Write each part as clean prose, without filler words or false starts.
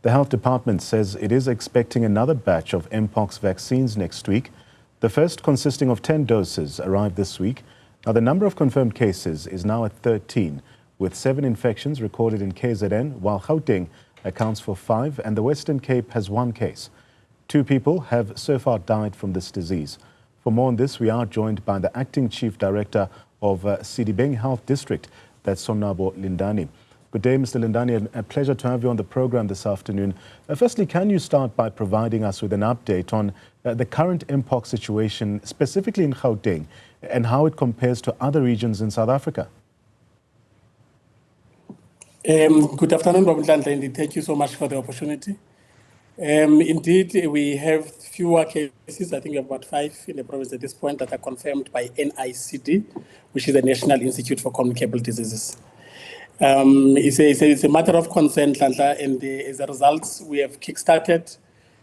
The health department says it is expecting another batch of MPox vaccines next week. The first, consisting of 10 doses, arrived this week. Now, the number of confirmed cases is now at 13, with 7 infections recorded in KZN, while Gauteng accounts for 5 and the Western Cape has 1 case. 2 people have so far died from this disease. For more on this, we are joined by the Acting Chief Director of Sedibeng Health District, that's Sonwabo Lindani. Good day, Mr. Lindani. A pleasure to have you on the program this afternoon. Firstly, can you start by providing us with an update on the current MPox situation, specifically in Gauteng, and how it compares to other regions in South Africa? Good afternoon, Robert Landlady. Thank you so much for the opportunity. Indeed, we have fewer cases. I think we have about 5 in the province at this point that are confirmed by NICD, which is the National Institute for Communicable Diseases. It's a matter of concern, Landla, and as a result, we have kickstarted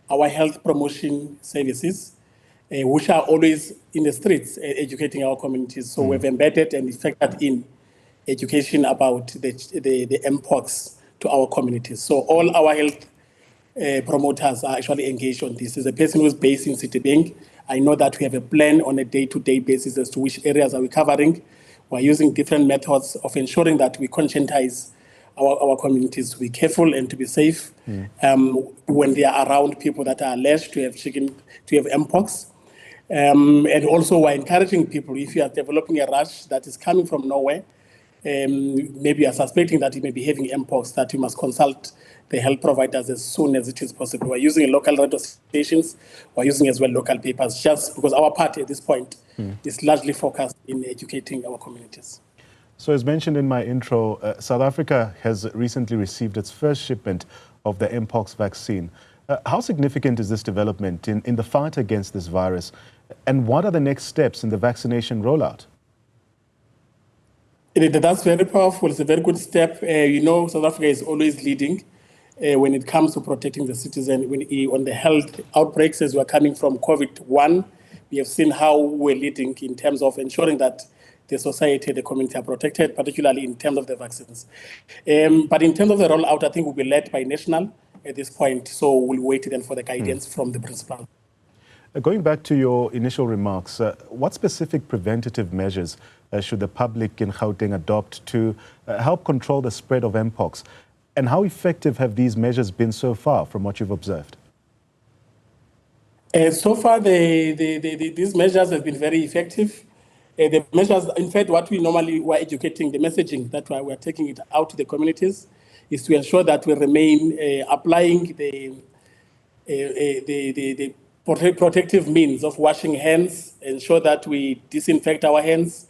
our health promotion services, which are always in the streets, educating our communities. So we've embedded and factored in education about the MPox to our communities. So all our health promoters are actually engaged on this. As a person who's based in Sedibeng, I know that we have a plan on a day-to-day basis as to which areas are we covering. We're using different methods of ensuring that we conscientize our communities to be careful and to be safe when they are around people that are alleged to have MPox. And also we're encouraging people, if you are developing a rash that is coming from nowhere, maybe you are suspecting that you may be having MPox, that you must consult the health providers as soon as it is possible. We're using local radio stations, we're using as well local papers, just because our party at this point is largely focused in educating our communities. So as mentioned in my intro, South Africa has recently received its first shipment of the MPox vaccine. How significant is this development in the fight against this virus? And what are the next steps in the vaccination rollout? That's very powerful. It's a very good step. South Africa is always leading when it comes to protecting the citizen. On the health outbreaks, as we're coming from COVID-1, we have seen how we're leading in terms of ensuring that the society, the community are protected, particularly in terms of the vaccines. But in terms of the rollout, I think we'll be led by national at this point. So we'll wait then for the guidance from the principal. Going back to your initial remarks, what specific preventative measures should the public in Gauteng adopt to help control the spread of MPox? And how effective have these measures been so far from what you've observed? So far, these measures have been very effective. The measures, in fact, what we normally were educating, the messaging that we're taking it out to the communities is to ensure that we remain applying the protective means of washing hands, ensure that we disinfect our hands.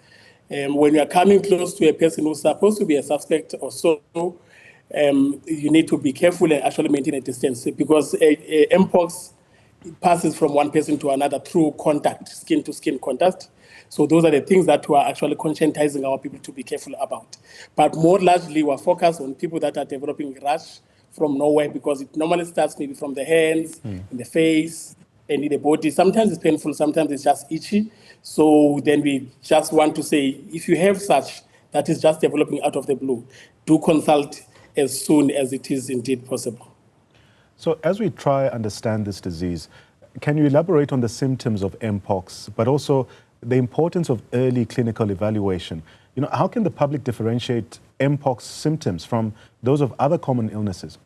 When you are coming close to a person who's supposed to be a suspect or so, you need to be careful and actually maintain a distance, because MPox passes from one person to another through contact, skin-to-skin contact. So those are the things that we are actually conscientizing our people to be careful about. But more largely, we're focused on people that are developing rash from nowhere, because it normally starts maybe from the hands, in the face, and in the body. Sometimes it's painful, sometimes it's just itchy. So then we just want to say, if you have such that is just developing out of the blue, do consult as soon as it is indeed possible. So as we try to understand this disease, can you elaborate on the symptoms of MPox, but also the importance of early clinical evaluation? How can the public differentiate MPox symptoms from those of other common illnesses?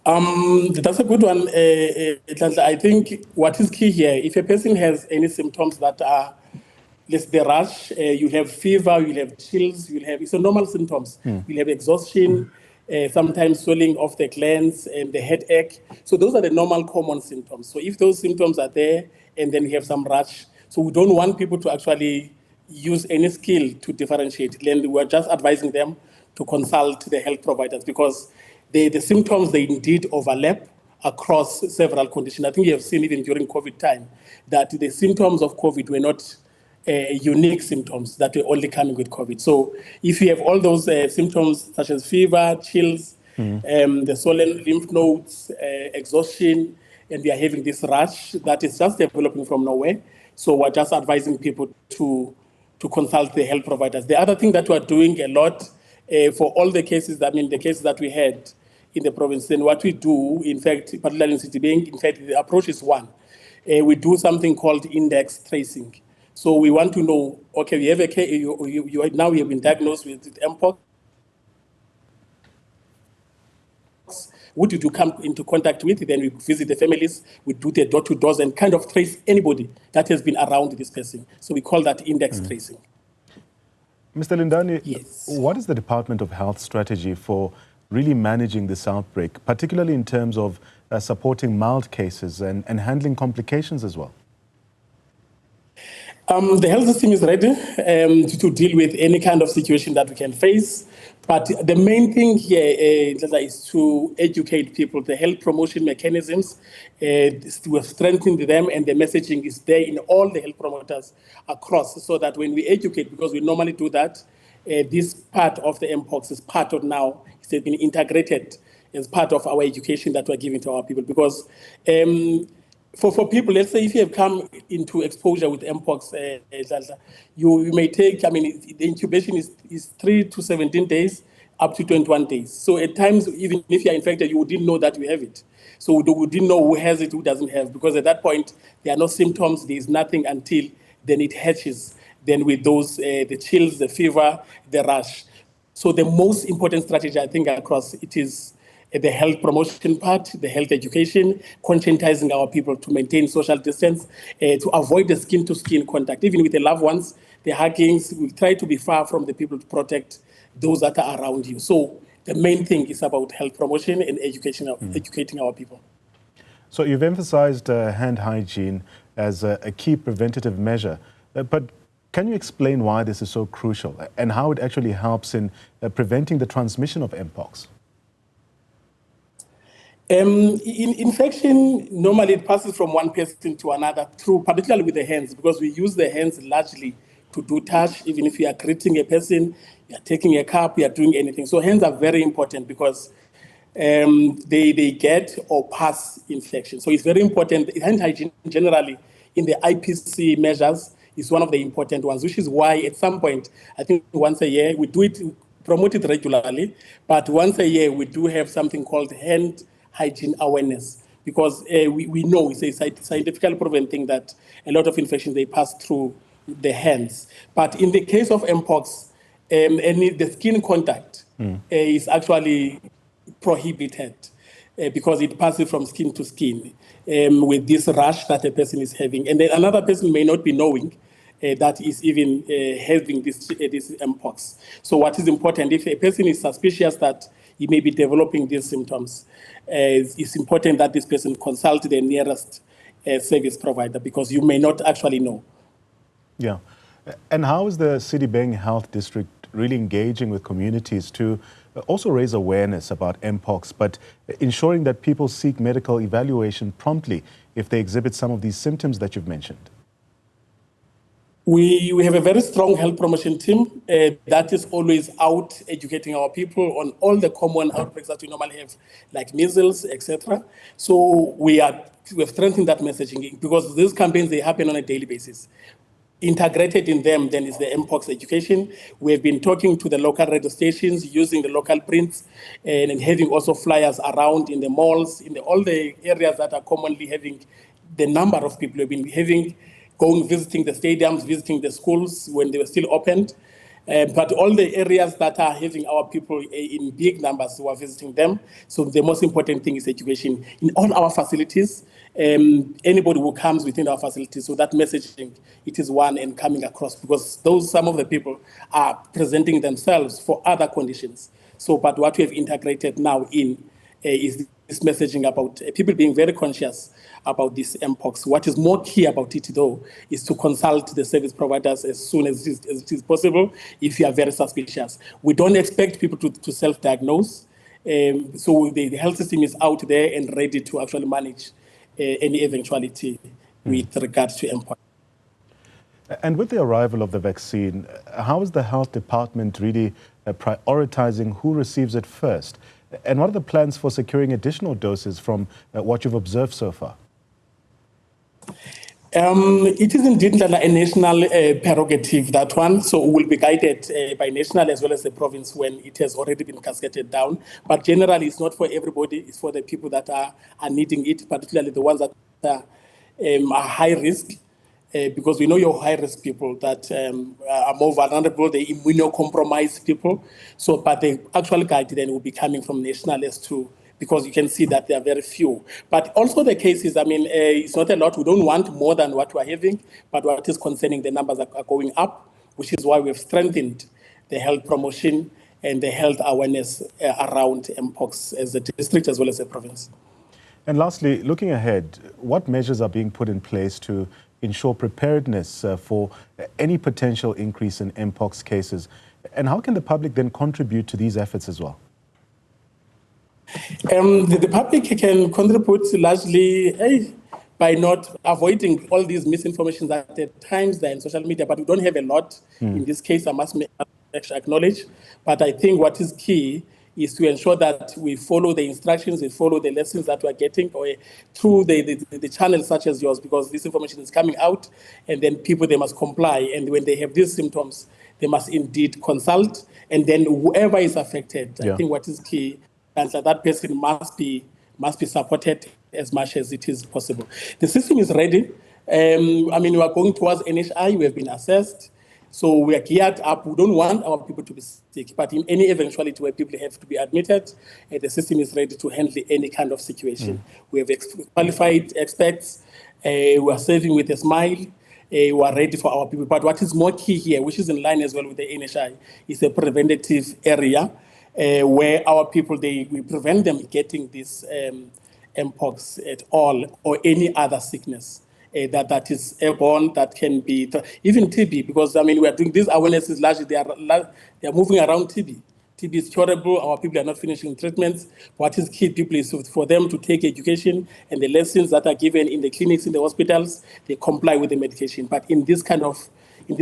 That's a good one. I think what is key here, if a person has any symptoms that are the rash, you have fever, you have chills, it's a normal symptoms. You have exhaustion, sometimes swelling of the glands and the headache. So those are the normal common symptoms. So if those symptoms are there and then you have some rash, so we don't want people to actually use any skill to differentiate. Then we're just advising them to consult the health providers, because the symptoms, they indeed overlap across several conditions. I think you have seen even during COVID time that the symptoms of COVID were not unique symptoms that were only coming with COVID. So if you have all those symptoms such as fever, chills, the swollen lymph nodes, exhaustion, and we are having this rash that is just developing from nowhere. So we're just advising people to consult the health providers. The other thing that we're doing a lot for all the cases, the cases that we had in the province, then what we do, in fact, particularly in Sedibeng, in fact, the approach is one. We do something called index tracing. So we want to know, okay, we have a case, now you have been diagnosed with MPox. Who did you come into contact with? Then we visit the families, we do the door-to-doors and kind of trace anybody that has been around this person. So we call that index tracing. Mr. Lindani, Yes. what is the Department of Health strategy for really managing this outbreak, particularly in terms of supporting mild cases and handling complications as well? The health system is ready to deal with any kind of situation that we can face. But the main thing here is to educate people. The health promotion mechanisms, we have strengthened them, and the messaging is there in all the health promoters across, so that when we educate, because we normally do that, this part of the MPox is part of now, it's been integrated as part of our education that we're giving to our people. Because for people, let's say if you have come into exposure with MPox, you may take, the incubation is 3 to 17 days, up to 21 days. So at times, even if you're infected, you didn't know that you have it. So we didn't know who has it, who doesn't have, because at that point, there are no symptoms, there is nothing until then it hatches. Then with those, the chills, the fever, the rash. So the most important strategy, I think, across it is the health promotion part, the health education, conscientizing our people to maintain social distance, to avoid the skin-to-skin contact. Even with the loved ones, the huggings, we try to be far from the people to protect those that are around you. So the main thing is about health promotion and education, educating our people. So you've emphasized hand hygiene as a key preventative measure, but can you explain why this is so crucial and how it actually helps in preventing the transmission of MPox? Infection, normally it passes from one person to another, through, particularly with the hands, because we use the hands largely to do touch. Even if you are greeting a person, you are taking a cup, you are doing anything. So hands are very important because they get or pass infection. So it's very important. Hand hygiene generally in the IPC measures is one of the important ones, which is why at some point, I think once a year, we do it, promote it regularly, but once a year we do have something called hand hygiene awareness, because we know it's a scientifically proven thing that a lot of infections, they pass through the hands. But in the case of MPox, the skin contact is actually prohibited because it passes from skin to skin with this rash that a person is having. And then another person may not be knowing that is even having this MPox. So what is important, if a person is suspicious that he may be developing these symptoms, it's important that this person consult the nearest service provider, because you may not actually know. Yeah. And how is the Sedibeng Health District really engaging with communities to also raise awareness about MPox, but ensuring that people seek medical evaluation promptly if they exhibit some of these symptoms that you've mentioned? We have a very strong health promotion team that is always out educating our people on all the common outbreaks that we normally have, like measles, etc. So we have strengthened that messaging, because these campaigns, they happen on a daily basis. Integrated in them then is the MPox education. We have been talking to the local radio stations, using the local prints, and having also flyers around in the malls, in all the areas that are commonly having the number of people. We've been having visiting the stadiums, visiting the schools when they were still opened. But all the areas that are having our people in big numbers, we are visiting them. So the most important thing is education. In all our facilities, anybody who comes within our facilities, so that messaging, it is one and coming across, because some of the people are presenting themselves for other conditions. So, but what we have integrated now is this messaging about people being very conscious about this MPox. What is more key about it, though, is to consult the service providers as soon as it is possible if you are very suspicious. We don't expect people to self-diagnose. So the health system is out there and ready to actually manage any eventuality with regards to MPox. And with the arrival of the vaccine, how is the health department really prioritizing who receives it first? And what are the plans for securing additional doses from what you've observed so far? It is indeed a national prerogative, that one. So we will be guided by national as well as the province when it has already been cascaded down. But generally, it's not for everybody. It's for the people that are needing it, particularly the ones that are high risk. Because we know your high-risk people that are more vulnerable, the immunocompromised people. So, but the actual guideline will be coming from national as to, because you can see that there are very few. But also the cases, it's not a lot. We don't want more than what we're having, but what is concerning, the numbers are going up, which is why we've strengthened the health promotion and the health awareness around MPox as the district as well as the province. And lastly, looking ahead, what measures are being put in place to ensure preparedness for any potential increase in MPox cases? And how can the public then contribute to these efforts as well? The public can contribute largely by not avoiding all these misinformation that at times they're in social media, but we don't have a lot. In this case, I must acknowledge. But I think what is key is to ensure that we follow the instructions, we follow the lessons that we're getting through the channels such as yours, because this information is coming out, and then people, they must comply. And when they have these symptoms, they must indeed consult. And then whoever is affected, I think what is key, and that person must be supported as much as it is possible. The system is ready. We are going towards NHI. We have been assessed. So we are geared up. We don't want our people to be sick, but in any eventuality where people have to be admitted, the system is ready to handle any kind of situation. We have qualified experts. We are serving with a smile. We are ready for our people. But what is more key here, which is in line as well with the NHI, is a preventative area where our people, we prevent them getting this MPox at all or any other sickness. That is airborne, that can be even TB, because we are doing these awarenesses largely. They are moving around TB. TB is curable. Our people are not finishing treatments. What is key, people, is for them to take education and the lessons that are given in the clinics, in the hospitals. They comply with the medication. But in this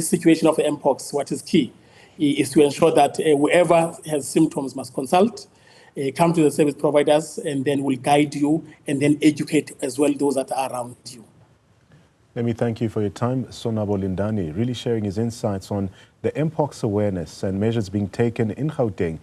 situation of MPox, what is key is to ensure that whoever has symptoms must consult. Come to the service providers, and then we'll guide you and then educate as well those that are around you. Let me thank you for your time, Sonwabo Lindani, really sharing his insights on the MPox awareness and measures being taken in Gauteng